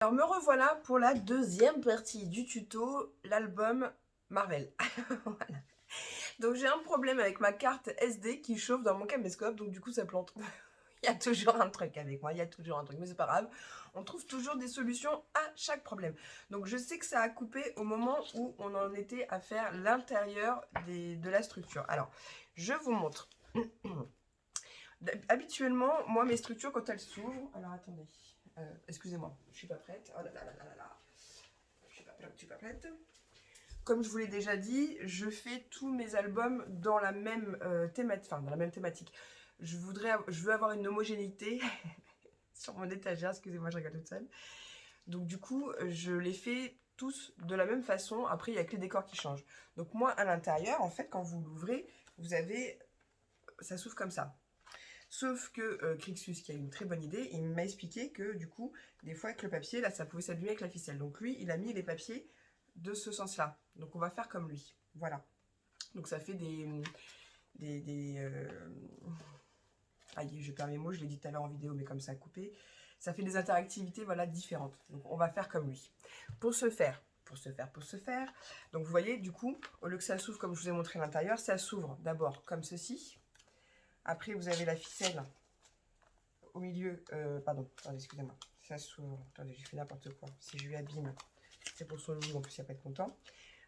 Alors me revoilà pour la deuxième partie du tuto, l'album Marvel. Voilà. Donc j'ai un problème avec ma carte SD qui chauffe dans mon caméscope, donc du coup ça plante. Il y a toujours un truc avec moi, il y a toujours un truc, mais c'est pas grave. On trouve toujours des solutions à chaque problème. Donc je sais que ça a coupé au moment où on en était à faire l'intérieur de la structure. Alors, je vous montre. Habituellement, moi mes structures quand elles s'ouvrent... Alors attendez, excusez-moi, je suis pas prête. Oh là là là là là. Je suis pas prête. Comme je vous l'ai déjà dit, je fais tous mes albums dans la même thématique. Enfin, dans la même thématique. Je veux avoir une homogénéité sur mon étagère. Excusez-moi, je regarde toute seule. Donc du coup, je les fais tous de la même façon. Après, il n'y a que les décors qui changent. Donc moi, à l'intérieur, en fait, quand vous l'ouvrez, vous avez... Ça s'ouvre comme ça. Sauf que Crixus, qui a une très bonne idée, il m'a expliqué que du coup, des fois avec le papier, là, ça pouvait s'allumer avec la ficelle. Donc lui, il a mis les papiers de ce sens-là. Donc on va faire comme lui. Voilà. Donc ça fait Aïe, je perds mes mots, je l'ai dit tout à l'heure en vidéo, mais comme ça a coupé. Ça fait des interactivités, voilà, différentes. Donc on va faire comme lui. Pour ce faire, donc vous voyez, du coup, au lieu que ça s'ouvre comme je vous ai montré à l'intérieur, ça s'ouvre d'abord comme ceci. Après, vous avez la ficelle au milieu, pardon, excusez-moi, ça s'ouvre, attendez, j'ai fait n'importe quoi, si je lui abîme, c'est pour son loup, en plus il va pas être content.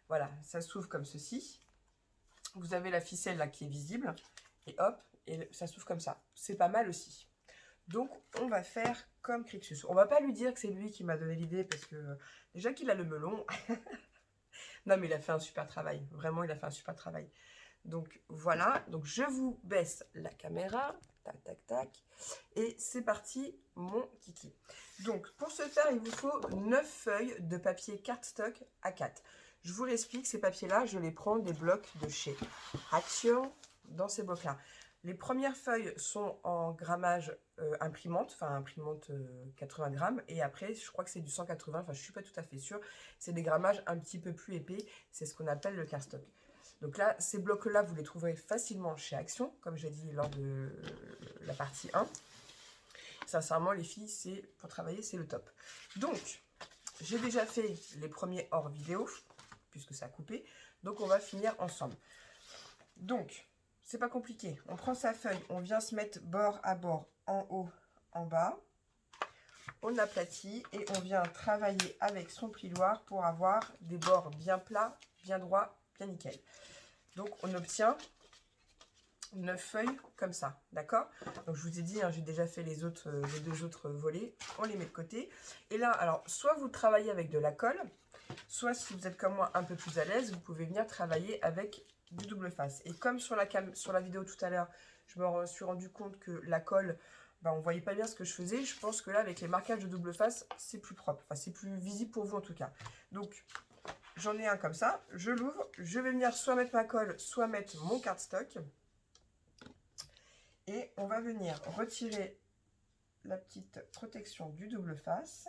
Voilà, ça s'ouvre comme ceci, vous avez la ficelle là qui est visible, et hop, et ça s'ouvre comme ça, c'est pas mal aussi. Donc on va faire comme Crixus, on va pas lui dire que c'est lui qui m'a donné l'idée, parce que déjà qu'il a le melon, non mais il a fait un super travail, vraiment il a fait un super travail. Donc voilà, donc je vous baisse la caméra, tac tac tac, et c'est parti mon kiki. Donc pour ce faire, il vous faut 9 feuilles de papier cardstock A4. Je vous l'explique, ces papiers-là, je les prends des blocs de chez Action, dans ces blocs-là. Les premières feuilles sont en grammage imprimante, enfin imprimante 80 grammes, et après je crois que c'est du 180, enfin je ne suis pas tout à fait sûre, c'est des grammages un petit peu plus épais, c'est ce qu'on appelle le cardstock. Donc là, ces blocs-là, vous les trouverez facilement chez Action, comme j'ai dit lors de la partie 1. Sincèrement, les filles, c'est pour travailler, c'est le top. Donc, j'ai déjà fait les premiers hors vidéo, puisque ça a coupé. Donc, on va finir ensemble. Donc, c'est pas compliqué. On prend sa feuille, on vient se mettre bord à bord, en haut, en bas. On aplatit et on vient travailler avec son plioir pour avoir des bords bien plats, bien droits, bien nickel. Donc, on obtient 9 feuilles comme ça, d'accord? Donc je vous ai dit, hein, j'ai déjà fait les deux autres volets, on les met de côté. Et là, alors, soit vous travaillez avec de la colle, soit si vous êtes comme moi un peu plus à l'aise, vous pouvez venir travailler avec du double face. Et comme sur la vidéo tout à l'heure, je me suis rendu compte que la colle, on ne voyait pas bien ce que je faisais. Je pense que là, avec les marquages de double face, c'est plus propre. Enfin, c'est plus visible pour vous en tout cas. Donc, j'en ai un comme ça, je l'ouvre. Je vais venir soit mettre ma colle, soit mettre mon cardstock. Et on va venir retirer la petite protection du double face.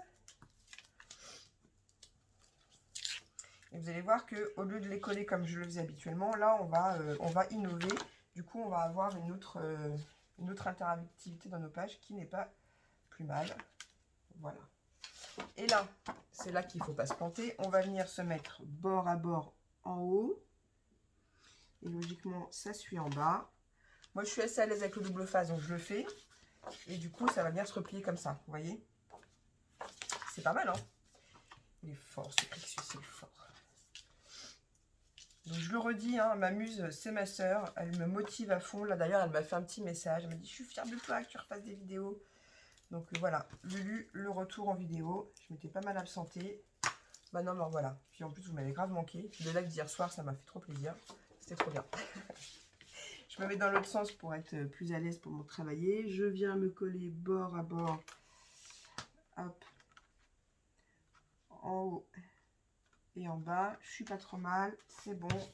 Et vous allez voir qu'au lieu de les coller comme je le faisais habituellement, là on va innover. Du coup on va avoir une autre interactivité dans nos pages qui n'est pas plus mal. Voilà. Et là, c'est là qu'il ne faut pas se planter. On va venir se mettre bord à bord en haut. Et logiquement, ça suit en bas. Moi, je suis assez à l'aise avec le double face, donc je le fais. Et du coup, ça va bien se replier comme ça, vous voyez? C'est pas mal, hein? Il est fort, ce Crixus, c'est fort. Donc, je le redis, hein, ma muse, c'est ma sœur. Elle me motive à fond. Là, d'ailleurs, elle m'a fait un petit message. Elle m'a dit, je suis fière de toi que tu refasses des vidéos. Donc, voilà. Lulu, le retour en vidéo. Je m'étais pas mal absentée. Bah non, mais voilà. Puis en plus, vous m'avez grave manqué. Puis le live d'hier soir, ça m'a fait trop plaisir. C'était trop bien. Je me mets dans l'autre sens pour être plus à l'aise pour mon travailler. Je viens me coller bord à bord. Hop. En haut et en bas. Je suis pas trop mal. C'est bon.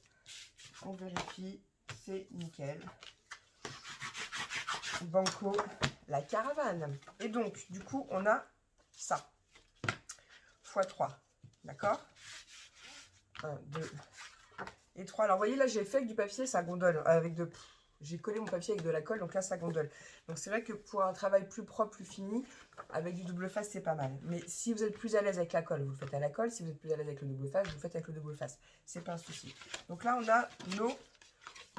On vérifie. C'est nickel. Banco, la caravane. Et donc, du coup, on a ça. x3. D'accord? 1, 2 et 3. Alors, vous voyez, là, j'ai fait avec du papier, ça gondole. Avec de... j'ai collé mon papier avec de la colle, donc là ça gondole. Donc c'est vrai que pour un travail plus propre, plus fini, avec du double face c'est pas mal. Mais si vous êtes plus à l'aise avec la colle, vous le faites à la colle. Si vous êtes plus à l'aise avec le double face, vous le faites avec le double face. C'est pas un souci. Donc là on a nos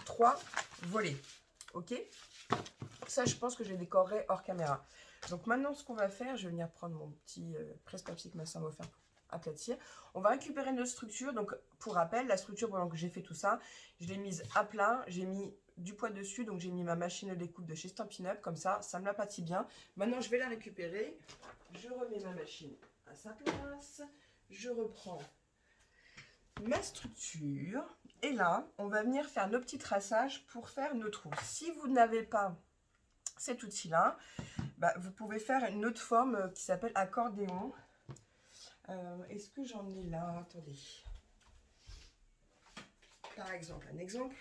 3 volets. Ok? Ça je pense que je les décorerai hors caméra. Donc maintenant ce qu'on va faire, je vais venir prendre mon petit presse-papier que ma soeur m'a offert pour aplatir. On va récupérer notre structure. Donc pour rappel, la structure pendant que j'ai fait tout ça, je l'ai mise à plat, j'ai mis du poids dessus, donc j'ai mis ma machine de découpe de chez Stampin' Up, comme ça me l'aplatit bien. Maintenant je vais la récupérer, je remets ma machine à sa place, je reprends ma structure, et là on va venir faire nos petits traçages pour faire nos trous. Si vous n'avez pas cet outil là, bah, vous pouvez faire une autre forme qui s'appelle accordéon. Est-ce que j'en ai là? Attendez. Par exemple, un exemple.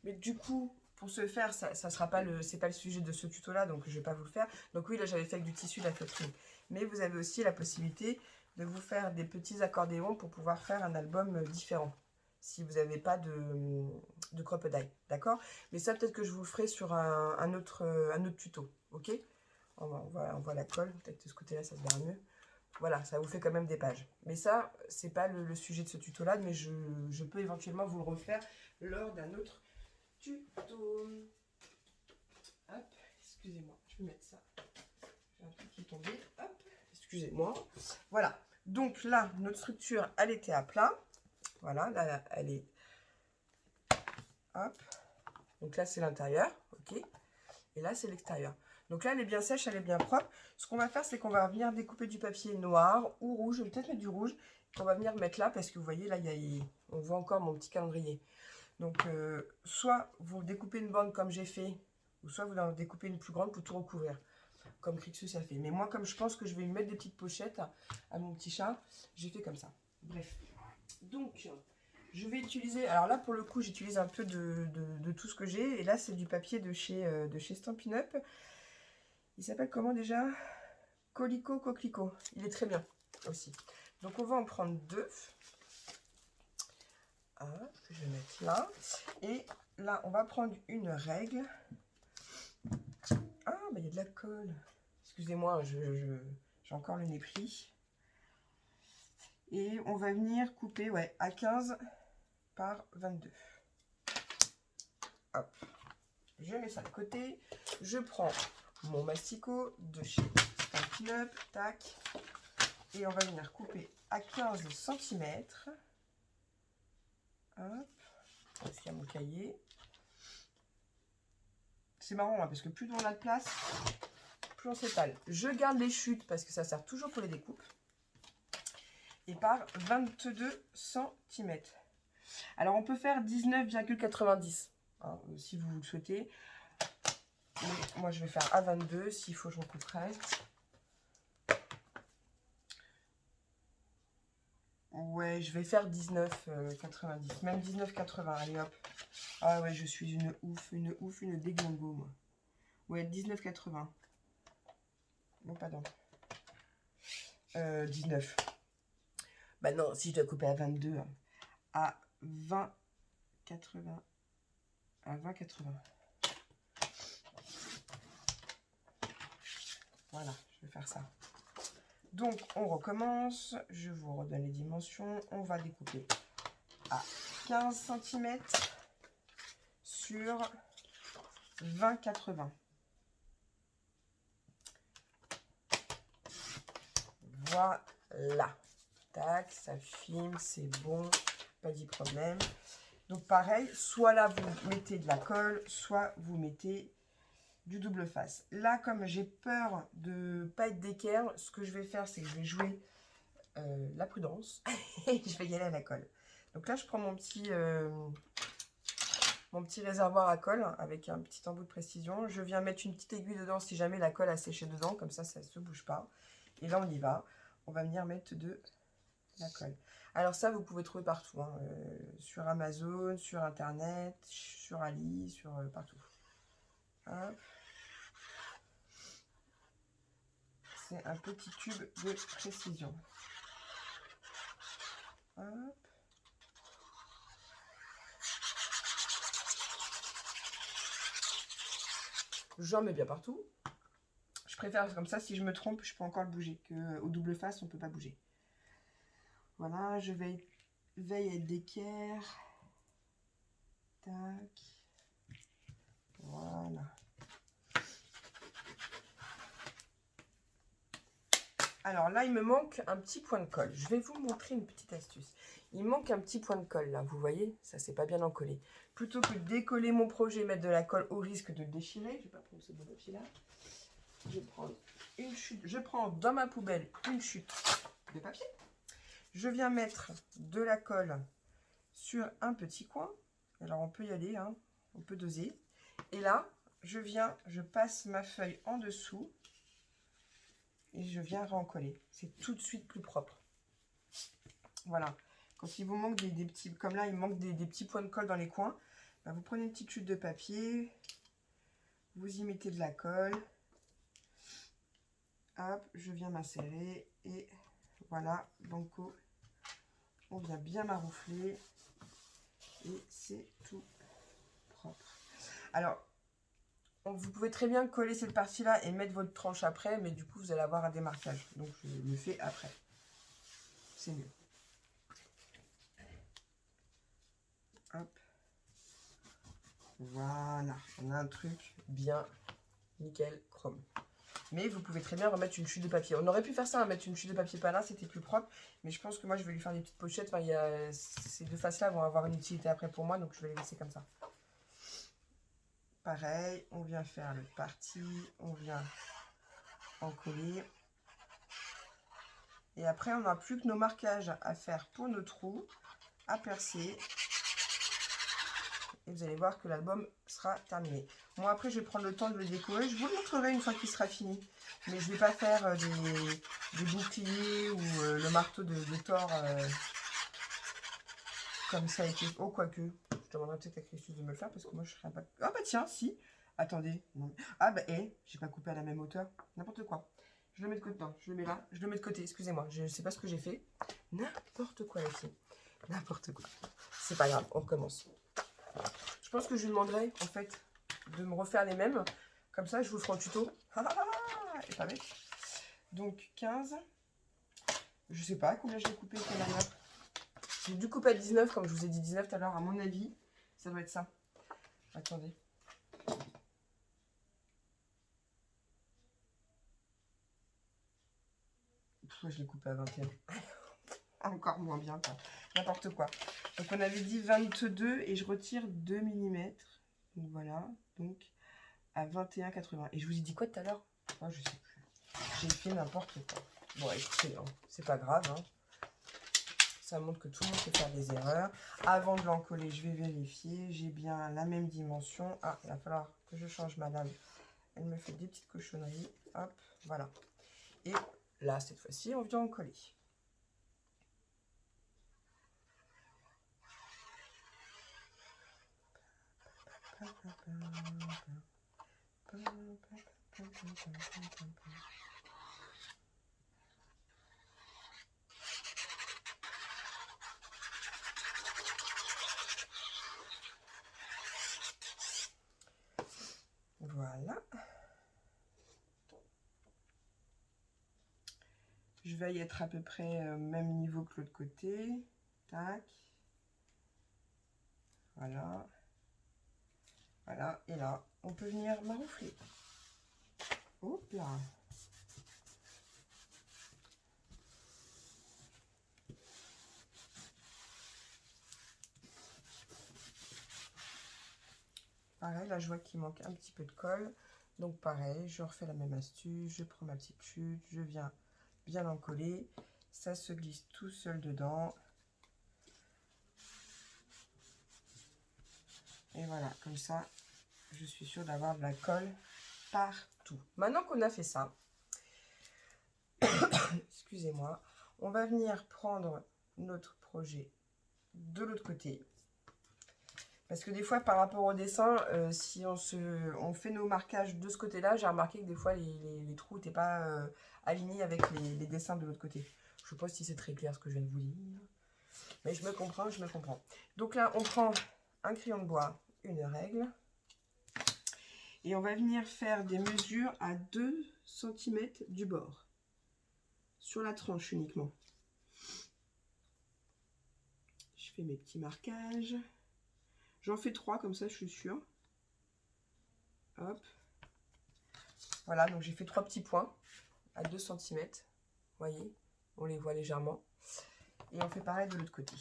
Mais du coup, pour ce faire, ça sera pas c'est pas le sujet de ce tuto là, donc je vais pas vous le faire. Donc oui, là j'avais fait avec du tissu, la feutrine. Mais vous avez aussi la possibilité de vous faire des petits accordéons pour pouvoir faire un album différent. Si vous n'avez pas de crocodile, d'accord? Mais ça, peut-être que je vous le ferai sur un autre tuto, ok? On voit la colle, peut-être de ce côté-là, ça se verra mieux. Voilà, ça vous fait quand même des pages. Mais ça, c'est pas le sujet de ce tuto-là, mais je peux éventuellement vous le refaire lors d'un autre tuto. Hop, excusez-moi, je vais mettre ça. J'ai un truc qui est tombé. Hop, excusez-moi. Voilà, donc là, notre structure, elle était à plat. Voilà, là, elle est... Hop. Donc là, c'est l'intérieur, ok. Et là, c'est l'extérieur. Donc là, elle est bien sèche, elle est bien propre. Ce qu'on va faire, c'est qu'on va venir découper du papier noir ou rouge. Je vais peut-être mettre du rouge qu'on va venir mettre là parce que vous voyez, là, on voit encore mon petit calendrier. Donc, soit vous découpez une bande comme j'ai fait, ou soit vous en découpez une plus grande pour tout recouvrir, comme Crixus a fait. Mais moi, comme je pense que je vais lui mettre des petites pochettes à mon petit chat, j'ai fait comme ça. Bref. Donc, je vais utiliser... Alors là, pour le coup, j'utilise un peu de tout ce que j'ai. Et là, c'est du papier de chez Stampin' Up. Il s'appelle comment déjà? Colico Coquelicot. Il est très bien aussi. Donc on va en prendre 2. Que je vais mettre là. Et là, on va prendre une règle. Ah, bah il y a de la colle. Excusez-moi, j'ai encore le nez pris. Et on va venir couper, ouais, à 15 par 22. Hop. Je mets ça de côté. Je prends mon masticot de chez Stampin' Up, tac, et on va venir couper à 15 cm. Hop, est-ce qu'il y a mon cahier? C'est marrant, hein, parce que plus on a de place, plus on s'étale. Je garde les chutes parce que ça sert toujours pour les découpes. Et par 22 cm. Alors on peut faire 19,90 hein, si vous le souhaitez. Mais moi je vais faire à 22, s'il faut je recouperai. Ouais, je vais faire 19,90, même 19,80, allez hop. Ah ouais, je suis une une déglingo moi. Ouais, 19,80. Non, pardon. 19. Bah non, si je dois couper à 22, à 20,80. À 20,80. Voilà, je vais faire ça. Donc, on recommence. Je vous redonne les dimensions. On va découper à 15 cm sur 20,80. Voilà. Tac, ça filme, c'est bon. Pas de problème. Donc, pareil, soit là, vous mettez de la colle, soit vous mettez du double face. Là, comme j'ai peur de ne pas être d'équerre, ce que je vais faire, c'est que je vais jouer la prudence et je vais y aller à la colle. Donc là, je prends mon petit réservoir à colle avec un petit embout de précision. Je viens mettre une petite aiguille dedans si jamais la colle a séché dedans, comme ça ne se bouge pas. Et là, on y va. On va venir mettre de la colle. Alors ça, vous pouvez trouver partout, hein, sur Amazon, sur Internet, sur Ali, sur partout. Hop. C'est un petit tube de précision. Hop. J'en mets bien partout. Je préfère comme ça, si je me trompe, je peux encore le bouger. Au double face, on ne peut pas bouger. Voilà, je veille à être d'équerre. Tac. Voilà. Alors là, il me manque un petit point de colle. Je vais vous montrer une petite astuce. Il manque un petit point de colle là, vous voyez, ça c'est pas bien encollé. Plutôt que de décoller mon projet, mettre de la colle au risque de le déchirer, je vais pas prendre ce beau papier là. Je vais prendre une chute, je prends dans ma poubelle une chute de papier. Je viens mettre de la colle sur un petit coin. Alors on peut y aller, hein, on peut doser. Et là, je passe ma feuille en dessous et je viens rencoller. C'est tout de suite plus propre. Voilà. Quand il vous manque des petits, comme là, il manque des petits points de colle dans les coins, ben vous prenez une petite chute de papier, vous y mettez de la colle. Hop, je viens m'insérer et voilà, banco. On vient bien maroufler et c'est tout propre. Alors, vous pouvez très bien coller cette partie-là et mettre votre tranche après, mais du coup, vous allez avoir un démarquage. Donc, je le fais après. C'est mieux. Hop. Voilà, on a un truc bien nickel chrome. Mais vous pouvez très bien remettre une chute de papier. On aurait pu faire ça, mettre une chute de papier par là, c'était plus propre. Mais je pense que moi, je vais lui faire des petites pochettes. Enfin, ces deux faces-là vont avoir une utilité après pour moi, donc je vais les laisser comme ça. Pareil, on vient faire le parti, on vient encoller. Et après, on n'a plus que nos marquages à faire pour nos trous, à percer. Et vous allez voir que l'album sera terminé. Moi, après, je vais prendre le temps de le décorer. Je vous le montrerai une fois qu'il sera fini. Mais je ne vais pas faire des boucliers ou le marteau de Thor comme ça a été. Oh, quoique. Je demanderai peut-être à Christus de me le faire parce que moi, je serais pas... Ah bah tiens, si. Attendez. Non. Ah bah, j'ai pas coupé à la même hauteur. N'importe quoi. Je le mets de côté. Non, je le mets là. Je le mets de côté. Excusez-moi. Je ne sais pas ce que j'ai fait. N'importe quoi, ici. N'importe quoi. C'est pas grave. On recommence. Je pense que je lui demanderai, en fait, de me refaire les mêmes. Comme ça, je vous ferai un tuto. Et pas bête. Donc, 15. Je sais pas combien je vais couper. J'ai dû couper à 19, comme je vous ai dit 19 tout à l'heure. À mon avis, ça doit être ça. Attendez. Moi, je l'ai coupé à 21. Encore moins bien, quoi. N'importe quoi. Donc, on avait dit 22 et je retire 2 mm. Donc, voilà. Donc, à 21,80. Et je vous ai dit quoi tout à l'heure? Oh, je sais plus. J'ai fait n'importe quoi. Bon, écoutez, hein, c'est pas grave. Hein. Ça montre que tout le monde peut faire des erreurs. Avant de l'encoller, je vais vérifier. J'ai bien la même dimension. Ah, il va falloir que je change ma lame. Elle me fait des petites cochonneries. Hop, voilà. Et là, cette fois-ci, on vient encoller. Voilà. Je vais y être à peu près même niveau que l'autre côté. Tac. Voilà. Voilà. Et là, on peut venir maroufler. Hop là. Pareil, là, je vois qu'il manque un petit peu de colle. Donc, pareil, je refais la même astuce. Je prends ma petite chute. Je viens bien l'encoller. Ça se glisse tout seul dedans. Et voilà, comme ça, je suis sûre d'avoir de la colle partout. Maintenant qu'on a fait ça, excusez-moi, on va venir prendre notre projet de l'autre côté. Parce que des fois, par rapport au dessin, si on fait nos marquages de ce côté-là, j'ai remarqué que des fois, les trous n'étaient pas alignés avec les dessins de l'autre côté. Je ne sais pas si c'est très clair ce que je viens de vous dire. Mais je me comprends, je me comprends. Donc là, on prend un crayon de bois, une règle. Et on va venir faire des mesures à 2 cm du bord. Sur la tranche uniquement. Je fais mes petits marquages. J'en fais 3 comme ça, je suis sûre. Hop. Voilà, donc j'ai fait 3 petits points à 2 cm. Vous voyez, on les voit légèrement. Et on fait pareil de l'autre côté.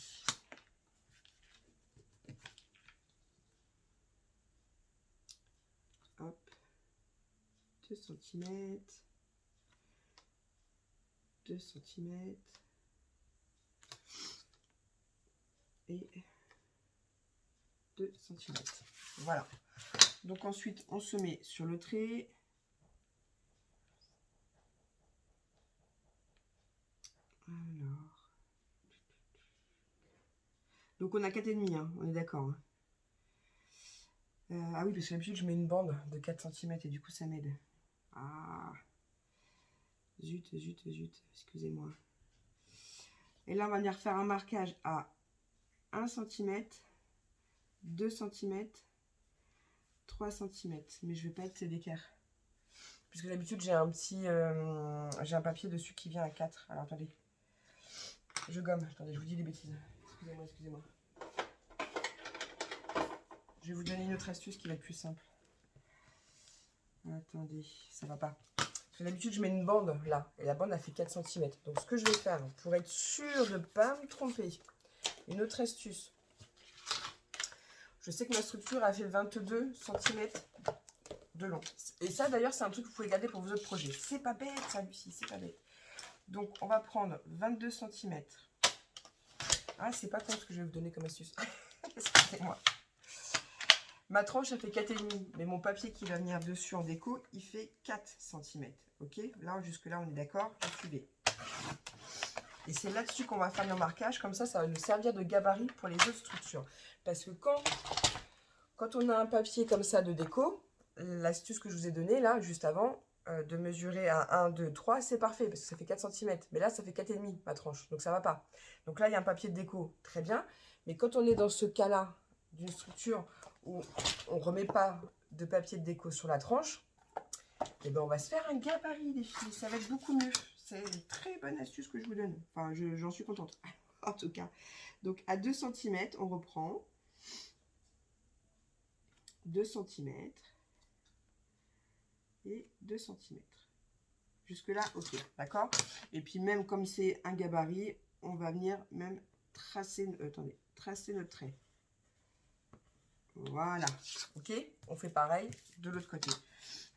Hop. 2 cm. 2 cm. Et 2 cm. Voilà. Donc ensuite, on se met sur le trait. Alors. Donc on a 4,5, hein, on est d'accord. Hein. Ah oui, parce que d'habitude, je mets une bande de 4 cm et du coup, ça m'aide. Ah. Zut, zut, zut. Excusez-moi. Et là, on va venir faire un marquage à 1 cm, 2 cm, 3 cm. Mais je ne vais pas être d'équerre. Puisque d'habitude, j'ai un petit... j'ai un papier dessus qui vient à 4. Alors, attendez. Je gomme. Attendez, je vous dis des bêtises. Excusez-moi, excusez-moi. Je vais vous donner une autre astuce qui va être plus simple. Attendez, ça va pas. Parce que d'habitude, je mets une bande là. Et la bande, elle fait 4 cm. Donc, ce que je vais faire, pour être sûr de ne pas me tromper, une autre astuce. Je sais que ma structure a fait 22 cm de long. Et ça, d'ailleurs, c'est un truc que vous pouvez garder pour vos autres projets. C'est pas bête, ça, Lucie, c'est pas bête. Donc, on va prendre 22 cm. Ah, c'est pas con ce que je vais vous donner comme astuce. Excusez-moi. Ma tranche, elle fait 4,5. Mais mon papier qui va venir dessus en déco, il fait 4 cm. Ok? Là, jusque-là, on est d'accord. Vous suivez. Et c'est là-dessus qu'on va faire nos marquages. Comme ça, ça va nous servir de gabarit pour les autres structures. Parce que quand on a un papier comme ça de déco, l'astuce que je vous ai donnée là, juste avant, de mesurer à 1, 2, 3, c'est parfait. Parce que ça fait 4 cm. Mais là, ça fait 4,5 ma tranche. Donc, ça ne va pas. Donc là, il y a un papier de déco. Très bien. Mais quand on est dans ce cas-là d'une structure où on ne remet pas de papier de déco sur la tranche, et ben on va se faire un gabarit, les filles. Ça va être beaucoup mieux. C'est une très bonne astuce que je vous donne. Enfin, j'en suis contente. En tout cas. Donc, à 2 cm, on reprend. 2 cm. Et 2 cm. Jusque-là, ok. D'accord? Et puis, même comme c'est un gabarit, on va venir même tracer... attendez. Tracer notre trait. Voilà. Ok? On fait pareil de l'autre côté.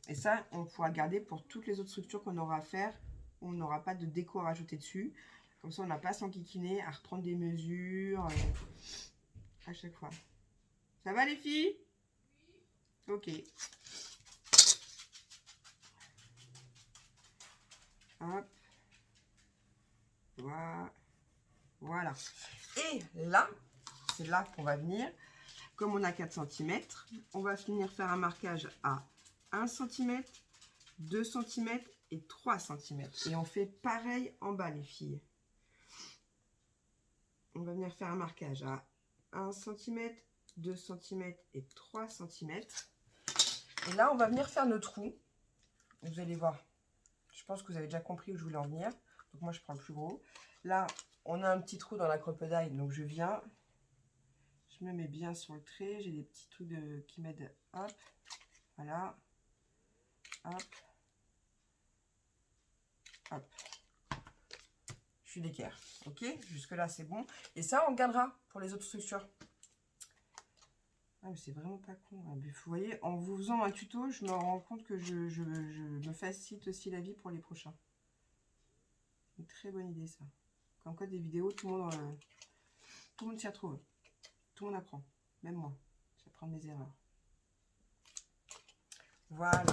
Et ça, on pourra le garder pour toutes les autres structures qu'on aura à faire. On n'aura pas de déco à rajouter dessus. Comme ça, on n'a pas à s'enquiquiner, à reprendre des mesures à chaque fois. Ça va les filles? Ok. Hop. Voilà. Et là, c'est là qu'on va venir. Comme on a 4 cm, on va venir faire un marquage à 1 cm, 2 cm et 3 cm. Et on fait pareil en bas, les filles. On va venir faire un marquage à 1 cm, 2 cm et 3 cm. Et là, on va venir faire nos trous. Vous allez voir. Je pense que vous avez déjà compris où je voulais en venir. Donc moi, je prends le plus gros. Là, on a un petit trou dans la crocodile. Donc je viens. Je me mets bien sur le trait. J'ai des petits trucs qui m'aident. Hop. Voilà. Hop. Hop. Je suis d'équerre. Ok. Jusque là, c'est bon. Et ça, on gardera pour les autres structures. Ah, mais c'est vraiment pas con. Hein. Vous voyez, en vous faisant un tuto, je me rends compte que je me facilite aussi la vie pour les prochains. Une très bonne idée, ça. Comme quoi, des vidéos, tout le monde s'y retrouve. Tout le monde apprend. Même moi. J'apprends de mes erreurs. Voilà.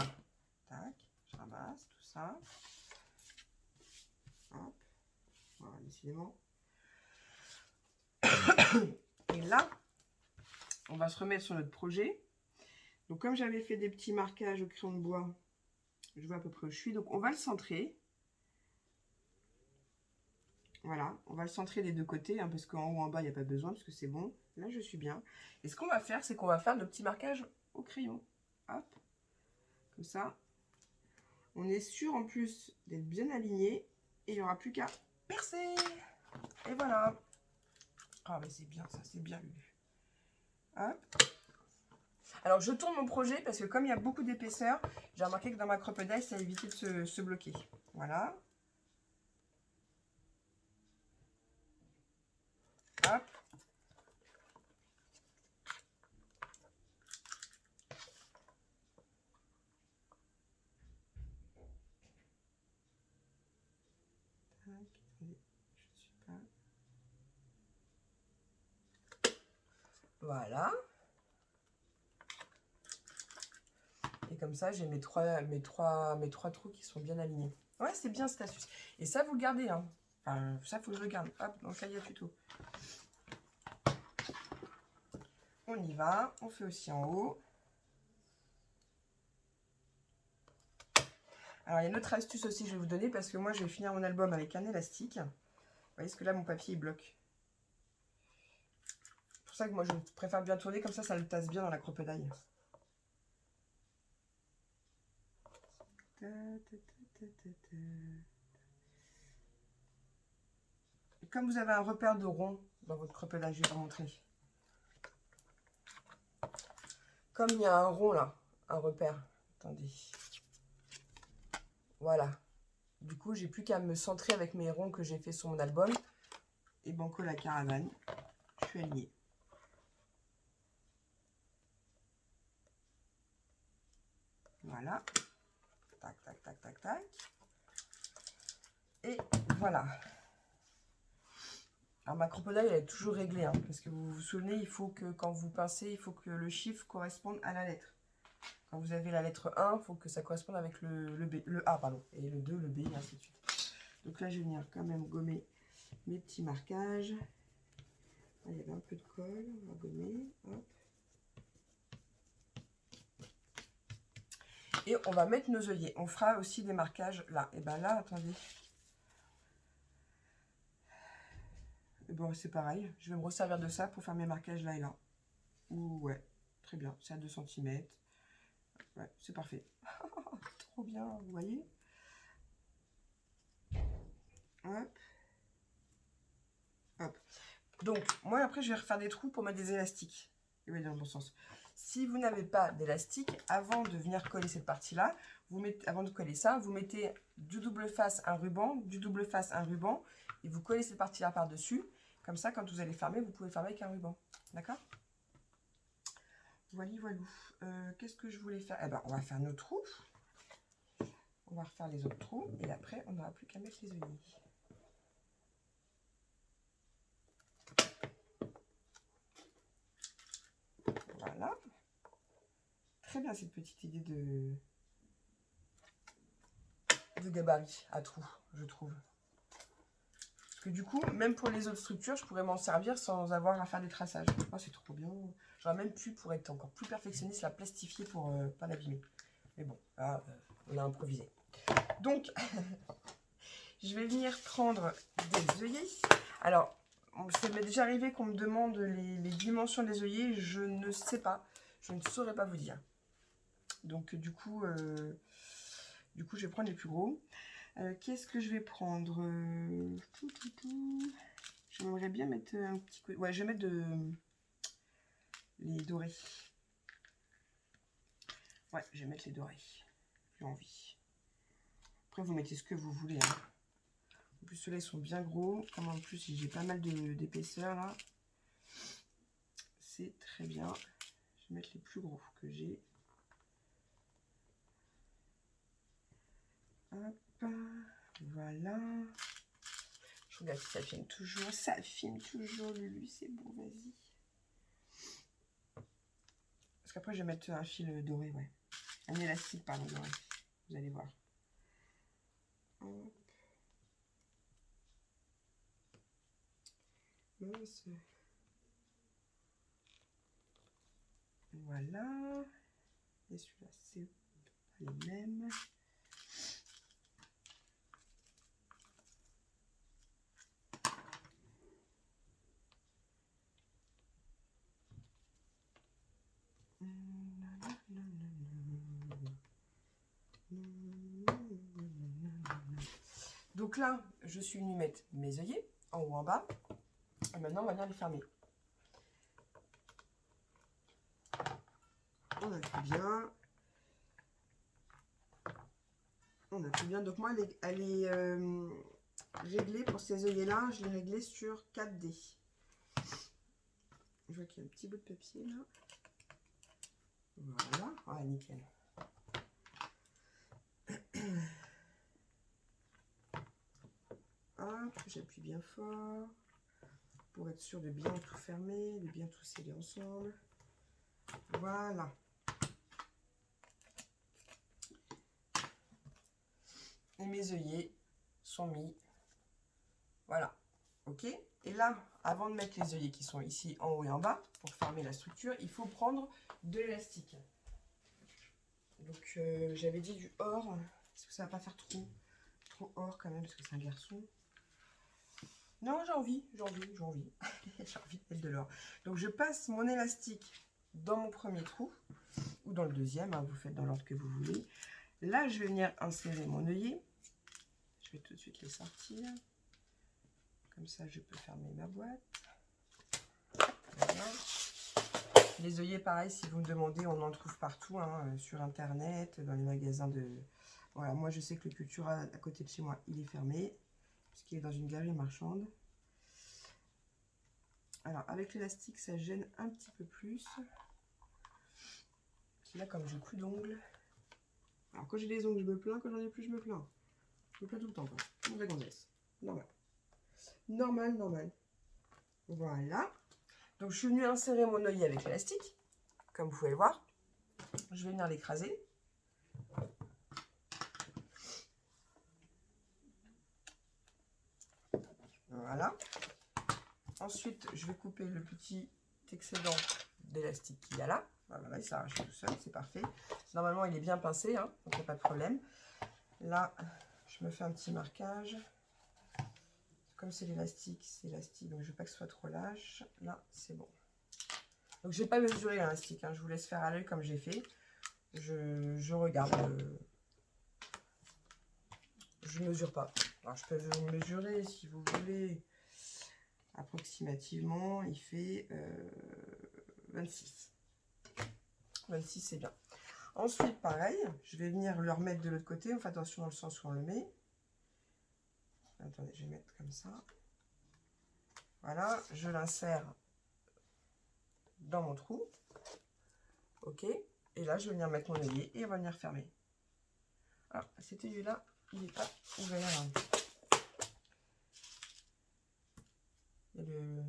Tac. Je ramasse tout ça. Hop. Voilà, décidément. Et là, on va se remettre sur notre projet. Donc, comme j'avais fait des petits marquages au crayon de bois, je vois à peu près où je suis. Donc, on va le centrer. Voilà, on va le centrer des deux côtés, hein, parce qu'en haut, en bas, il n'y a pas besoin, parce que c'est bon. Là, je suis bien. Et ce qu'on va faire, c'est qu'on va faire le petit marquage au crayon. Hop. Comme ça, on est sûr en plus d'être bien aligné. Et il n'y aura plus qu'à percer. Et voilà. Ah mais c'est bien ça, c'est bien lu. Hop. Alors je tourne mon projet parce que comme il y a beaucoup d'épaisseur, j'ai remarqué que dans ma crocodile, ça a évité de se bloquer. Voilà. Hop. Voilà. Et comme ça, j'ai mes trois trous qui sont bien alignés. Ouais, c'est bien cette astuce. Et ça, vous le gardez. Hein. Enfin, ça, il faut que je le garde. Hop, dans le cahier à tuto. On y va. On fait aussi en haut. Alors, il y a une autre astuce aussi que je vais vous donner parce que moi, je vais finir mon album avec un élastique. Vous voyez, parce que là, mon papier, il bloque. C'est pour ça que moi, je préfère bien tourner. Comme ça le tasse bien dans la crocodile. Comme vous avez un repère de rond dans votre crocodile, je vais vous montrer. Comme il y a un rond là, un repère. Attendez. Voilà. Du coup, j'ai plus qu'à me centrer avec mes ronds que j'ai fait sur mon album. Et banco la caravane. Je suis alignée. Voilà. Tac, tac, tac, tac, tac. Et voilà. Alors ma crocodile, elle est toujours réglée. Hein, parce que vous vous souvenez, il faut que quand vous pincez, il faut que le chiffre corresponde à la lettre. Quand vous avez la lettre 1, il faut que ça corresponde avec le A, pardon. Et le 2, le B, et ainsi de suite. Donc là, je vais venir quand même gommer mes petits marquages. Ah, il y avait un peu de colle, on va gommer. Hop. Et on va mettre nos œillets. On fera aussi des marquages là. Et ben là, attendez. Et bon, c'est pareil. Je vais me resservir de ça pour faire mes marquages là et là. Ouh, ouais, très bien. C'est à 2 cm. Ouais, c'est parfait. Trop bien, vous voyez. Hop. Hop. Donc, moi, après, je vais refaire des trous pour mettre des élastiques. Et oui, dans le bon sens. Si vous n'avez pas d'élastique, avant de venir coller cette partie-là, avant de coller ça, vous mettez du double face un ruban, du double face un ruban, et vous collez cette partie-là par-dessus. Comme ça, quand vous allez fermer, vous pouvez fermer avec un ruban. D'accord? Voilà, voilà. Qu'est-ce que je voulais faire? Eh ben, on va faire nos trous. On va refaire les autres trous, et après, on n'aura plus qu'à mettre les œillets. Voilà. Très bien cette petite idée de gabarit à trous, je trouve. Parce que du coup, même pour les autres structures, je pourrais m'en servir sans avoir à faire des traçages. Oh, c'est trop bien. J'aurais même pu, pour être encore plus perfectionniste, la plastifier pour pas l'abîmer. Mais bon, là, on a improvisé. Donc, je vais venir prendre des œillets. Alors, ça m'est déjà arrivé qu'on me demande les dimensions des œillets. Je ne sais pas. Je ne saurais pas vous dire. Donc, du coup, je vais prendre les plus gros. Qu'est-ce que je vais prendre? J'aimerais bien mettre un petit coup. Ouais, je vais mettre les dorés. Ouais, je vais mettre les dorés. J'ai envie. Après, vous mettez ce que vous voulez. Hein. En plus, ceux-là, ils sont bien gros. Comme en plus, j'ai pas mal d'épaisseur là. C'est très bien. Je vais mettre les plus gros que j'ai. Hop. Voilà. Je regarde si ça filme toujours. Ça filme toujours, Lulu. C'est bon, vas-y. Parce qu'après, je vais mettre un fil doré, ouais. Un élastique, pardon, doré. Vous allez voir. Hop. Mince. Voilà. Et celui-là, c'est les mêmes. Donc là, je suis venue mettre mes œillets en haut en bas. Et maintenant, on va venir les fermer. On appuie bien. On appuie bien. Donc moi, elle est réglée pour ces œillets-là. Je l'ai réglée sur 4D. Je vois qu'il y a un petit bout de papier là. Voilà. Ah, nickel. Hop, j'appuie bien fort pour être sûr de bien tout fermer, de bien tout sceller ensemble. Voilà. Et mes œillets sont mis. Voilà. Ok. Et là, avant de mettre les œillets qui sont ici en haut et en bas, pour fermer la structure, il faut prendre de l'élastique. Donc j'avais dit du or. Est-ce que ça va pas faire trop or quand même, parce que c'est un garçon? Non, j'ai envie. J'ai envie de mettre de l'or. Donc je passe mon élastique dans mon premier trou, ou dans le deuxième, hein, vous faites dans l'ordre que vous voulez. Là, je vais venir insérer mon œillet. Je vais tout de suite les sortir. Comme ça, je peux fermer ma boîte. Voilà. Les œillets, pareil, si vous me demandez, on en trouve partout, hein, sur Internet, dans les magasins de... Voilà, moi, je sais que le Cultura, à côté de chez moi, il est fermé, puisqu'il est dans une galerie marchande. Alors, avec l'élastique, ça gêne un petit peu plus. Là, comme j'ai plus d'ongles... Alors, quand j'ai des ongles, je me plains. Quand j'en ai plus, je me plains. Je me plains tout le temps, quoi. Comme la gonzesse. Normal. Normal. Voilà. Donc, je suis venue insérer mon œillet avec l'élastique, comme vous pouvez le voir. Je vais venir l'écraser. Voilà. Ensuite, je vais couper le petit excédent d'élastique qu'il y a là. Voilà, il s'arrache tout seul, c'est parfait. Normalement, il est bien pincé, hein, donc il n'y a pas de problème. Là, je me fais un petit marquage. Comme c'est l'élastique, donc je ne veux pas que ce soit trop lâche. Là, c'est bon. Donc, je n'ai pas mesuré l'élastique, hein, je vous laisse faire à l'œil comme j'ai fait. Je regarde. Je ne mesure pas. Alors, je peux vous mesurer si vous voulez. Approximativement, il fait 26. 26, c'est bien. Ensuite, pareil, je vais venir le remettre de l'autre côté. On fait attention dans le sens où on le met. Attendez, je vais mettre comme ça. Voilà, je l'insère dans mon trou. Ok. Et là, je vais venir mettre mon œillet et on va venir fermer. Ah, cet œillet-là, il n'est pas ouvert. Il y a le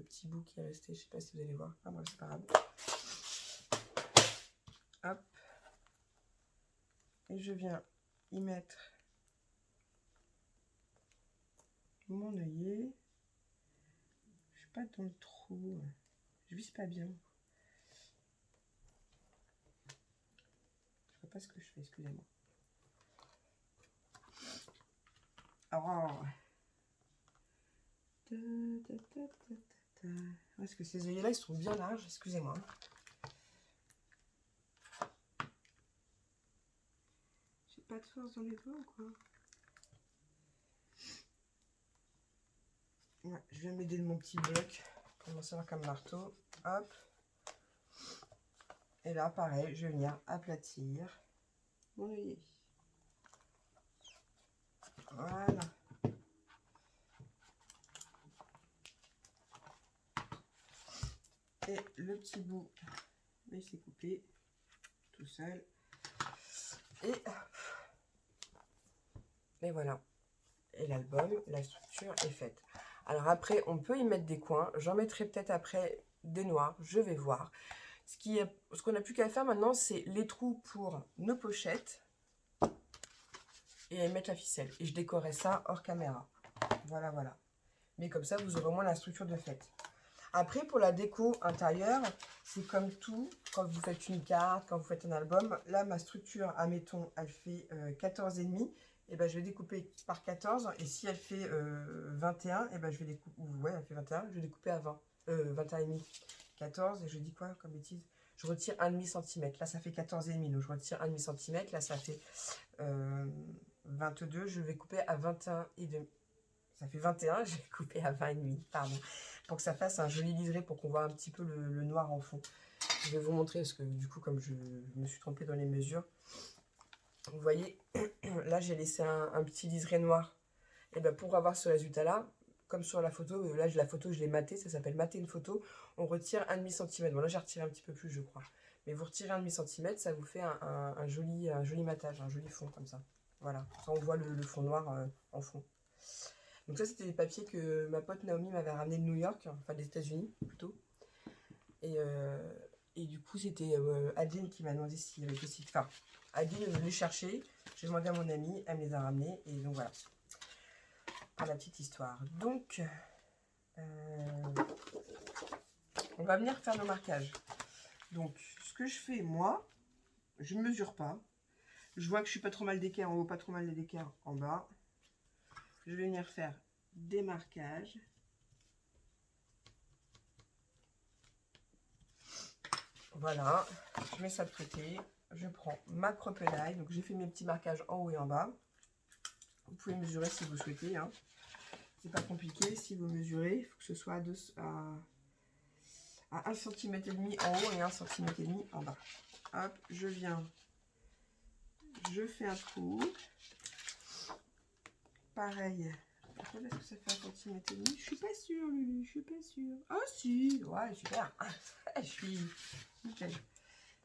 petit bout qui est resté. Je ne sais pas si vous allez voir. Ah, bref, c'est pas grave. Hop. Et je viens y mettre mon œillet. Je suis pas dans le trou. Je vise pas bien. Je vois pas ce que je fais, excusez-moi. Alors, est-ce que ces œillets-là, ils sont bien larges? Excusez-moi. J'ai pas de force dans les doigts ou quoi? Ouais, je vais m'aider de mon petit bloc pour m'en servir comme marteau. Hop. Et là, pareil, je vais venir aplatir mon œillet. Voilà. Et le petit bout, il s'est coupé tout seul. Et voilà. Et l'album, la structure est faite. Alors après, on peut y mettre des coins. J'en mettrai peut-être après des noirs. Je vais voir. Ce qu'on n'a plus qu'à faire maintenant, c'est les trous pour nos pochettes. Et mettre la ficelle. Et je décorerai ça hors caméra. Voilà. Mais comme ça, vous aurez au moins la structure de faite. Après, pour la déco intérieure, c'est comme tout. Quand vous faites une carte, quand vous faites un album, là, ma structure, admettons, elle fait 14,5. Et ben, je vais découper par 14. Et si elle fait 21, et ben, je vais découper. Ouais, elle fait 21, je vais découper à 20. 21,5. 14, et je dis quoi comme bêtise? Je retire 1,5 cm. Là, ça fait 14,5. Donc, je retire 1,5 cm. Là, ça fait 22, je vais couper à 21 et demi. Ça fait 21, je vais couper à 20 et demi, pardon. Pour que ça fasse un joli liseré, pour qu'on voit un petit peu le noir en fond. Je vais vous montrer, parce que du coup, comme je me suis trompée dans les mesures, vous voyez, là j'ai laissé un petit liseré noir. Et bien pour avoir ce résultat-là, comme sur la photo, là la photo je l'ai matée, ça s'appelle mater une photo, on retire 1,5 cm. Bon là j'ai retiré un petit peu plus je crois. Mais vous retirez 1,5 cm, ça vous fait un joli matage, un joli fond comme ça. Voilà, ça on voit le fond noir en fond. Donc ça c'était des papiers que ma pote Naomi m'avait ramené de New York, enfin des États-Unis plutôt. Et du coup c'était Adeline qui m'a demandé s'il y avait possible. Enfin, Adeline les chercher, j'ai demandé à mon amie, elle me les a ramenés et donc voilà. Pour la petite histoire. Donc on va venir faire nos marquages. Donc ce que je fais moi, je ne mesure pas. Je vois que je suis pas trop mal d'équerre en haut, pas trop mal d'équerre en bas. Je vais venir faire des marquages. Voilà, je mets ça de côté. Je prends ma crocodile. Donc j'ai fait mes petits marquages en haut et en bas. Vous pouvez mesurer si vous souhaitez. Hein. C'est pas compliqué. Si vous mesurez, il faut que ce soit à 1,5 cm en haut et 1,5 cm en bas. Hop, je viens. Je fais un trou. Pareil. Est-ce que ça fait 1,5 cm? Je suis pas sûre, Lulu. Je suis pas sûre. Ah si, ouais, super. Je suis nickel.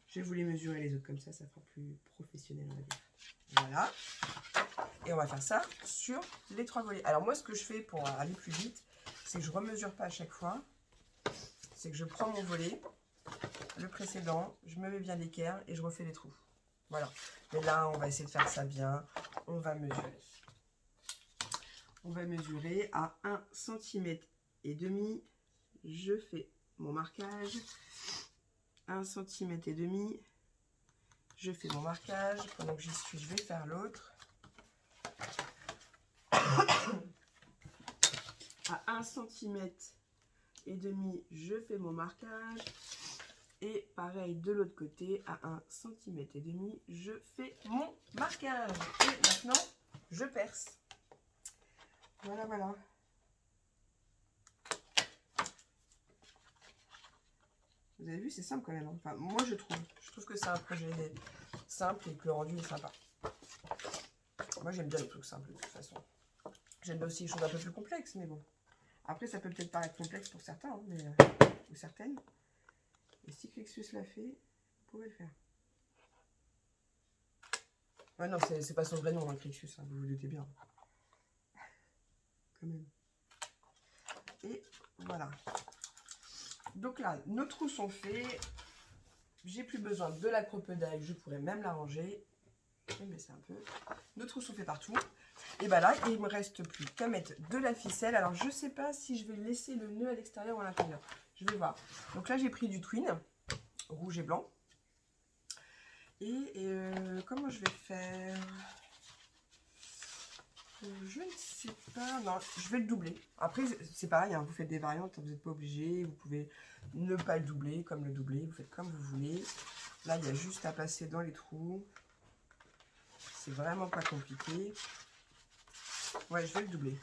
Je vais vous les mesurer les autres comme ça fera plus professionnel, on va dire. Voilà. Et on va faire ça sur les 3 volets. Alors moi, ce que je fais pour aller plus vite, c'est que je ne remesure pas à chaque fois. C'est que je prends mon volet, le précédent, je me mets bien l'équerre et je refais les trous. Voilà. Mais là, on va essayer de faire ça bien. On va mesurer. On va mesurer à 1,5 cm. Je fais mon marquage. 1,5 cm. Je fais mon marquage. Pendant que j'y suis, je vais faire l'autre. À 1,5 cm, je fais mon marquage. Et pareil de l'autre côté, à 1,5 cm, je fais mon marquage. Et maintenant, je perce. Voilà, voilà. Vous avez vu, c'est simple quand même. Enfin, moi, je trouve que c'est un projet simple et que le rendu est sympa. Moi, j'aime bien les trucs simples de toute façon. J'aime bien aussi les choses un peu plus complexes, mais bon. Après, ça peut peut-être paraître complexe pour certains, hein, mais, ou certaines. Et si Flexius l'a fait, vous pouvez le faire. Ouais, non, c'est pas son vrai nom, hein, Flexius, hein, vous vous doutez bien. Quand même. Et voilà. Donc là, nos trous sont faits. J'ai plus besoin de la crocodile, je pourrais même la ranger. Je vais baisser un peu. Nos trous sont faits partout. Et bah là, il me reste plus qu'à mettre de la ficelle. Alors, je sais pas si je vais laisser le nœud à l'extérieur ou à l'intérieur. Je vais voir. Donc là, j'ai pris du twin, rouge et blanc. Et comment je vais faire? Je ne sais pas. Non, je vais le doubler. Après, c'est pareil, hein, vous faites des variantes, vous n'êtes pas obligé. Vous pouvez ne pas le doubler, comme le doubler. Vous faites comme vous voulez. Là, il y a juste à passer dans les trous. C'est vraiment pas compliqué. Ouais, je vais le doubler.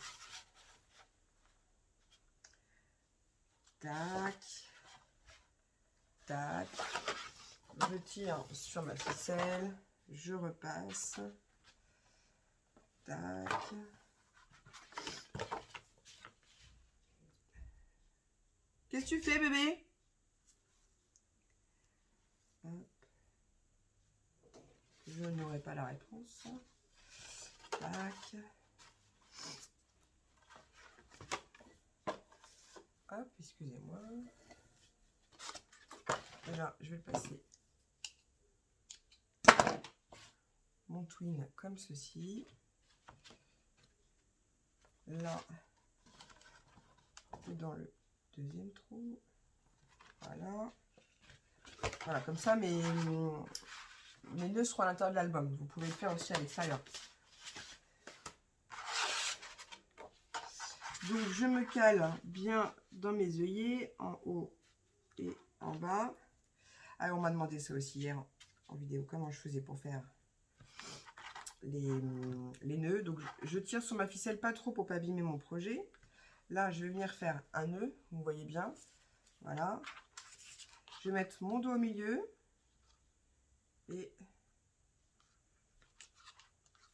Tac. Tac. Je tire sur ma ficelle. Je repasse. Tac. Qu'est-ce que tu fais, bébé? Hop. Je n'aurai pas la réponse. Tac. Hop, excusez-moi. Et là, je vais le passer. Mon twin comme ceci. Là, et dans le deuxième trou. Voilà. Voilà, comme ça, mes nœuds seront à l'intérieur de l'album. Vous pouvez le faire aussi à l'extérieur. Donc, je me cale bien dans mes œillets, en haut et en bas. Alors, on m'a demandé ça aussi hier en vidéo, comment je faisais pour faire les nœuds. Donc je tire sur ma ficelle pas trop pour pas abîmer mon projet. Là, je vais venir faire un nœud, vous voyez bien. Voilà. Je vais mettre mon dos au milieu. Et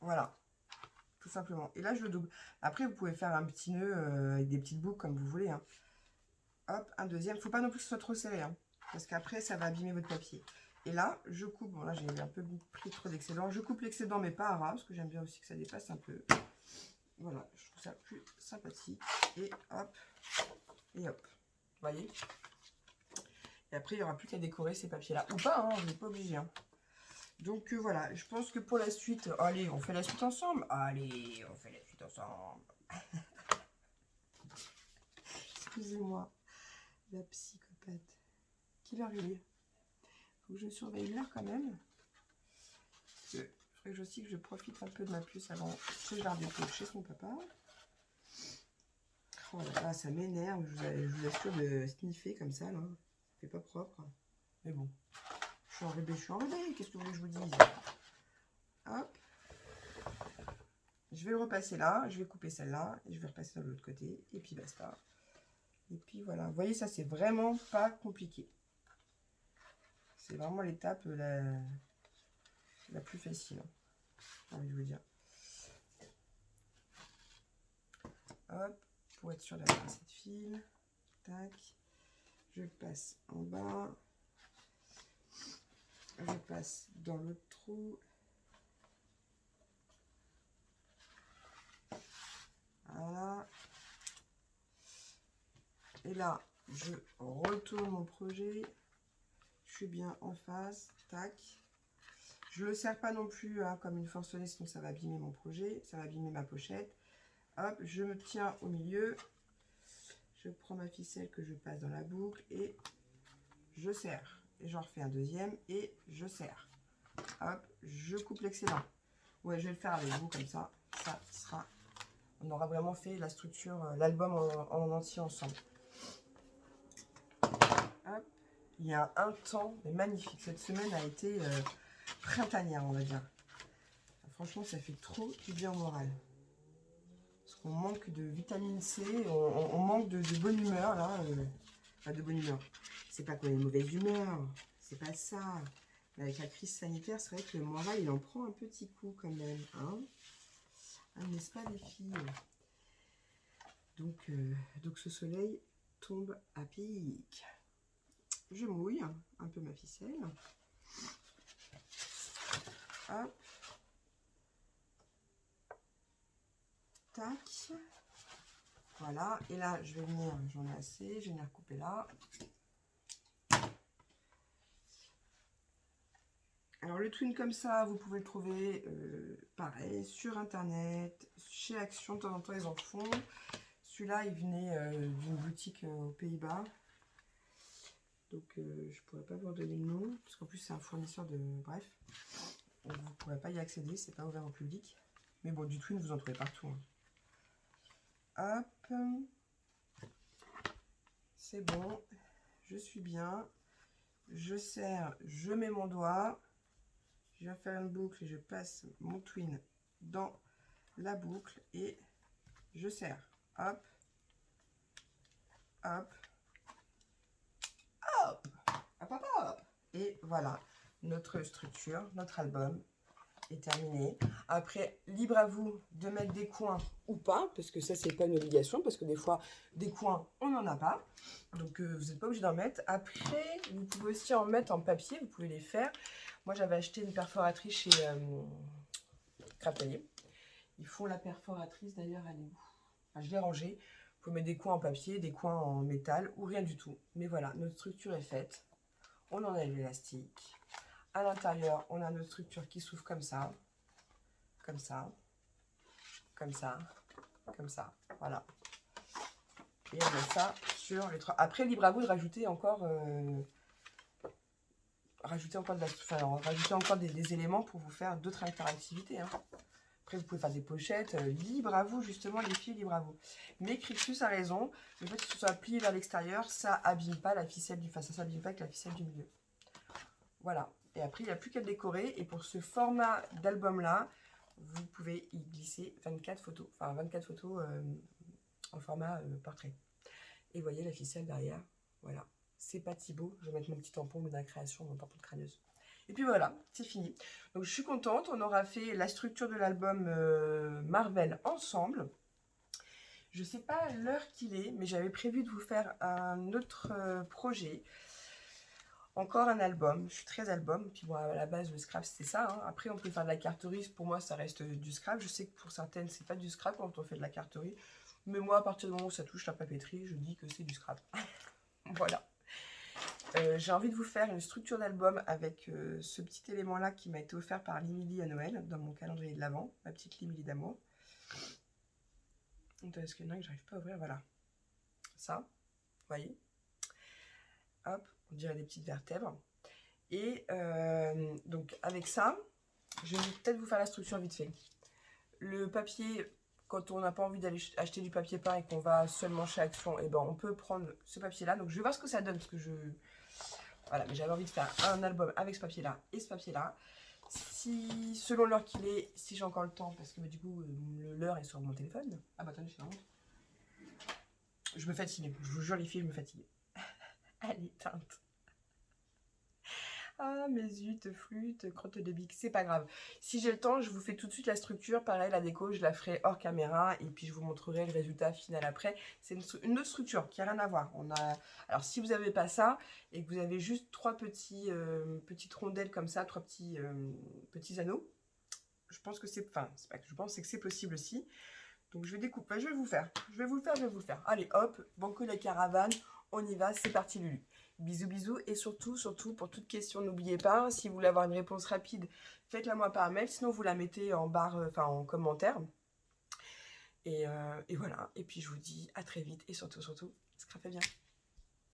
voilà. Tout simplement. Et là, je le double. Après, vous pouvez faire un petit nœud avec des petites boucles comme vous voulez. Hein. Hop, un deuxième. Il ne faut pas non plus que ce soit trop serré. Hein, parce qu'après, ça va abîmer votre papier. Et là, je coupe. Bon, là, j'ai un peu pris trop d'excédent. Je coupe l'excédent, mais pas à ras. Parce que j'aime bien aussi que ça dépasse un peu. Voilà, je trouve ça plus sympathique. Et hop. Et hop. Vous voyez? Et après, il n'y aura plus qu'à décorer ces papiers-là. Ou pas, hein, vous n'êtes pas obligé. Hein. Donc voilà, je pense que pour la suite, allez, on fait la suite ensemble. Allez, on fait la suite ensemble. Excusez-moi, la psychopathe. Quelle heure il est? Faut que je surveille l'heure quand même. Parce que il faudrait que aussi que je profite un peu de ma puce avant que je la redépose chez son papa. Oh là là, ça m'énerve, je vous assure de sniffer comme ça, là. Ça fait pas propre. Mais bon, je suis enrhumée, qu'est-ce que vous voulez que je vous dise? Hop. Je vais le repasser là, je vais couper celle-là, et je vais repasser de l'autre côté, et puis basta. Et puis voilà, vous voyez, ça c'est vraiment pas compliqué. C'est vraiment l'étape la plus facile, j'ai envie de vous dire. Hop, pour être sûr d'avoir cette file, tac, je passe en bas, je passe dans l'autre trou. Voilà. Et là, je retourne mon projet. Je suis bien en face. Tac. Je ne le serre pas non plus hein, comme une forcenée, sinon ça va abîmer mon projet. Ça va abîmer ma pochette. Hop, je me tiens au milieu. Je prends ma ficelle que je passe dans la boucle et je serre. Et j'en refais un deuxième et je serre. Hop, je coupe l'excédent. Ouais, je vais le faire avec vous comme ça. Ça sera... On aura vraiment fait la structure, l'album en entier ensemble. Hop. Il y a un temps mais magnifique. Cette semaine a été printanière, on va dire. Franchement, ça fait trop du bien au moral. Parce qu'on manque de vitamine C, on manque de bonne humeur, là. Enfin, de bonne humeur. C'est pas qu'on ait une mauvaise humeur, c'est pas ça. Mais avec la crise sanitaire, c'est vrai que le moral, il en prend un petit coup quand même. Hein, n'est-ce pas, les filles? Donc ce soleil tombe à pic. Je mouille un peu ma ficelle. Hop. Tac. Voilà. Et là, je vais venir, j'en ai assez, je vais venir couper là. Alors, le twin comme ça, vous pouvez le trouver pareil sur internet, chez Action, de temps en temps, ils en font. Celui-là, il venait d'une boutique aux Pays-Bas. Donc, je ne pourrais pas vous redonner le nom, parce qu'en plus, c'est un fournisseur de... Bref. Donc, vous ne pourrez pas y accéder, c'est pas ouvert au public. Mais bon, du twin, vous en trouvez partout. Hein. Hop. C'est bon. Je suis bien. Je serre, je mets mon doigt. Je viens faire une boucle et je passe mon twin dans la boucle et je serre. Hop. Hop. Hop. Hop, hop, hop. Et voilà, notre structure, notre album est terminé. Après, libre à vous de mettre des coins ou pas, parce que ça, c'est pas une obligation, parce que des fois, des coins, on n'en a pas. Donc, vous n'êtes pas obligé d'en mettre. Après, vous pouvez aussi en mettre en papier, vous pouvez les faire. Moi, j'avais acheté une perforatrice chez Craftelier. Ils font la perforatrice, d'ailleurs, elle est où? Enfin, je l'ai rangée. Vous pouvez mettre des coins en papier, des coins en métal ou rien du tout. Mais voilà, notre structure est faite. On enlève l'élastique. À l'intérieur, on a notre structure qui s'ouvre comme ça. Comme ça. Comme ça. Comme ça. Voilà. Et on met ça sur les trois. Après, libre à vous de rajouter encore... rajouter encore des éléments pour vous faire d'autres interactivités. Hein. Après, vous pouvez faire des pochettes. Libre à vous, justement, les filles, libre à vous. Mais Crixus a raison. Le fait que ce soit plié vers l'extérieur, ça abîme pas la ficelle du face. Ça s'abîme pas avec la ficelle du milieu. Voilà. Et après, il n'y a plus qu'à le décorer. Et pour ce format d'album-là, vous pouvez y glisser 24 photos, enfin 24 photos en format portrait. Et vous voyez la ficelle derrière, voilà. C'est pas Thibaut, je vais mettre mon petit tampon de la création, mon tampon de crâneuse. Et puis voilà, c'est fini. Donc je suis contente, on aura fait la structure de l'album Marvel ensemble. Je sais pas l'heure qu'il est, mais j'avais prévu de vous faire un autre projet. Encore un album, je suis très album. Puis bon, à la base, le scrap, c'était ça. Hein. Après, on peut faire de la carterie. Pour moi, ça reste du scrap. Je sais que pour certaines, c'est pas du scrap quand on fait de la carterie. Mais moi, à partir du moment où ça touche la papeterie, je dis que c'est du scrap. Voilà. J'ai envie de vous faire une structure d'album avec ce petit élément-là qui m'a été offert par Limily à Noël, dans mon calendrier de l'Avent, ma petite Limily d'amour. Est-ce qu'il y en a que j'arrive pas à ouvrir? Voilà. Ça, vous voyez. Hop, on dirait des petites vertèbres. Et donc avec ça, je vais peut-être vous faire la structure vite fait. Le papier, quand on n'a pas envie d'aller acheter du papier peint et qu'on va seulement chez Action, et ben on peut prendre ce papier-là. Donc je vais voir ce que ça donne, parce que voilà, mais j'avais envie de faire un album avec ce papier-là et ce papier-là. Si, selon l'heure qu'il est, si j'ai encore le temps, parce que du coup, l'heure est sur mon téléphone. Ah bah attendez, je suis honte. Je me fatigue, je vous jure les filles, je me fatigue. Elle est teinte. Ah, mes zut, flûte, crotte de bique, c'est pas grave. Si j'ai le temps, je vous fais tout de suite la structure. Pareil, la déco, je la ferai hors caméra et puis je vous montrerai le résultat final après. C'est une autre structure qui n'a rien à voir. Alors, si vous n'avez pas ça et que vous avez juste trois petites rondelles comme ça, trois petits anneaux, je pense que c'est... Enfin, c'est pas que je pense, c'est que c'est possible aussi. Donc, je vais découper. Je vais vous le faire. Je vais vous le faire. Allez, hop, banco la caravane. On y va, c'est parti Lulu. Bisous, bisous. Et surtout, pour toute question, n'oubliez pas, si vous voulez avoir une réponse rapide, faites-la moi par mail. Sinon, vous la mettez en barre, en commentaire. Et voilà. Et puis, je vous dis à très vite. Et surtout, scrapez bien.